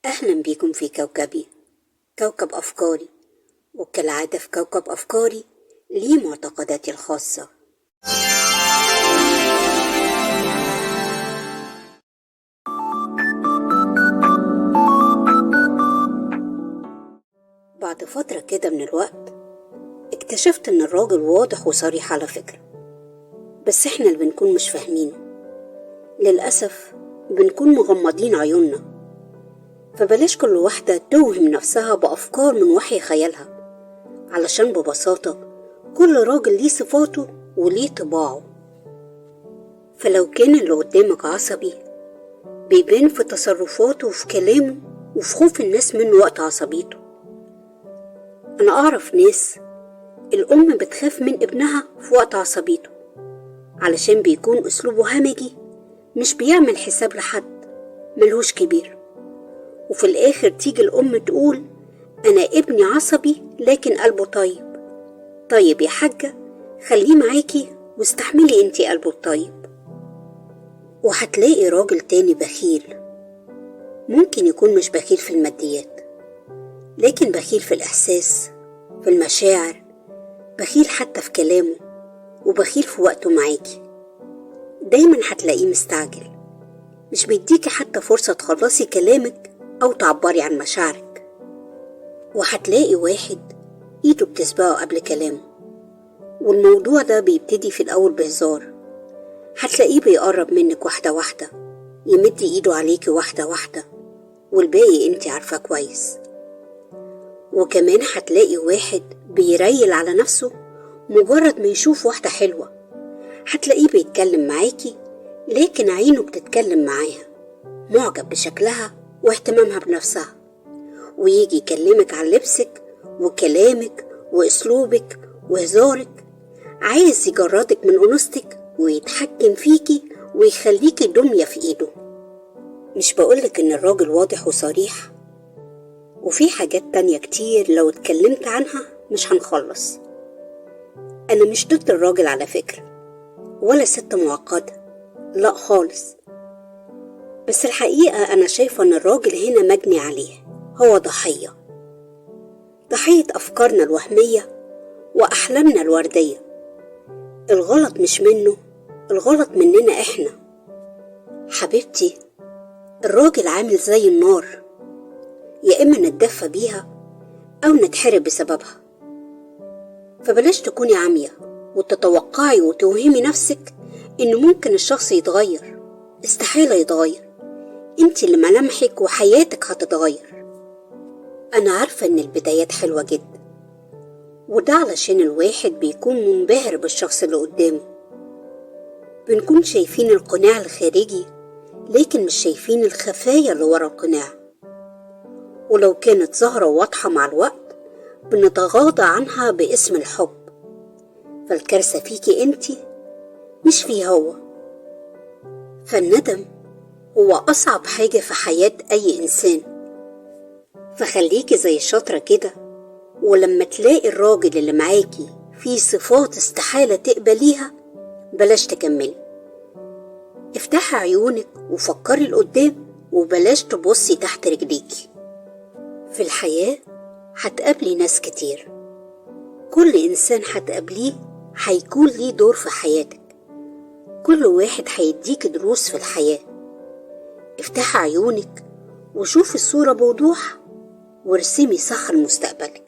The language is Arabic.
أهلا بيكم في كوكبي، كوكب أفكاري. وكالعادة في كوكب أفكاري لي معتقداتي الخاصة. بعد فترة كده من الوقت اكتشفت إن الراجل واضح وصريح على فكرة، بس إحنا اللي بنكون مش فاهمينه. للأسف بنكون مغمضين عيوننا، فبلاش كل واحدة توهم نفسها بأفكار من وحي خيالها، علشان ببساطة كل راجل ليه صفاته وليه طباعه. فلو كان اللي قدامك عصبي بيبان في تصرفاته وفي كلامه وفي خوف الناس منه وقت عصبيته. أنا أعرف ناس الأم بتخاف من ابنها في وقت عصبيته علشان بيكون أسلوبه همجي، مش بيعمل حساب لحد، ملهوش كبير. وفي الآخر تيجي الأم تقول أنا ابني عصبي لكن قلبه طيب. طيب يا حاجة، خليه معاكي واستحملي انتي قلبه الطيب. وهتلاقي راجل تاني بخيل، ممكن يكون مش بخيل في الماديات، لكن بخيل في الإحساس، في المشاعر، بخيل حتى في كلامه، وبخيل في وقته معاكي. دايما هتلاقيه مستعجل، مش بيديكي حتى فرصة تخلصي كلامك أو تعبري عن مشاعرك. وهتلاقي واحد إيده بتسبقه قبل كلامه، والموضوع ده بيبتدي في الأول بهزار. هتلاقيه بيقرب منك واحدة واحدة، يمد إيده عليكي واحدة واحدة، والباقي انتي عارفة كويس. وكمان هتلاقي واحد بيريل على نفسه مجرد ما يشوف واحدة حلوة. هتلاقيه بيتكلم معاكي لكن عينه بتتكلم معاها، معجب بشكلها واهتمامها بنفسها، ويجي يكلمك عن لبسك وكلامك واسلوبك وهزارك، عايز يجردك من انوثتك ويتحكم فيكي ويخليكي دمية في ايده. مش بقولك ان الراجل واضح وصريح، وفي حاجات تانية كتير لو اتكلمت عنها مش هنخلص. انا مش ضد الراجل على فكرة، ولا ست معقدة، لا خالص. بس الحقيقة انا شايفة ان الراجل هنا مجني عليه، هو ضحية افكارنا الوهمية واحلامنا الوردية. الغلط مش منه، الغلط مننا احنا. حبيبتي، الراجل عامل زي النار، يا اما نتدفى بيها او نتحرق بسببها. فبلاش تكوني عامية وتتوقعي وتوهمي نفسك انه ممكن الشخص يتغير. استحالة يتغير، انتي اللي ملامحك وحياتك هتتغير. انا عارفة ان البدايات حلوة جدا، وده علشان الواحد بيكون منبهر بالشخص اللي قدامه. بنكون شايفين القناع الخارجي لكن مش شايفين الخفايا اللي ورا القناع، ولو كانت ظاهرة واضحة مع الوقت بنتغاضى عنها باسم الحب. فالكارثة فيكي انتي مش فيه هو. فالندم هو أصعب حاجة في حياة أي إنسان. فخليكي زي الشاطرة كده، ولما تلاقي الراجل اللي معاكي فيه صفات استحالة تقبليها بلاش تكملي. افتحي عيونك وفكري لقدام، وبلاش تبصي تحت رجليكي. في الحياة هتقابلي ناس كتير، كل إنسان هتقابليه هيكون ليه دور في حياتك، كل واحد هيديك دروس في الحياة. افتحي عيونك وشوفي الصورة بوضوح، وارسمي صح لمستقبلك.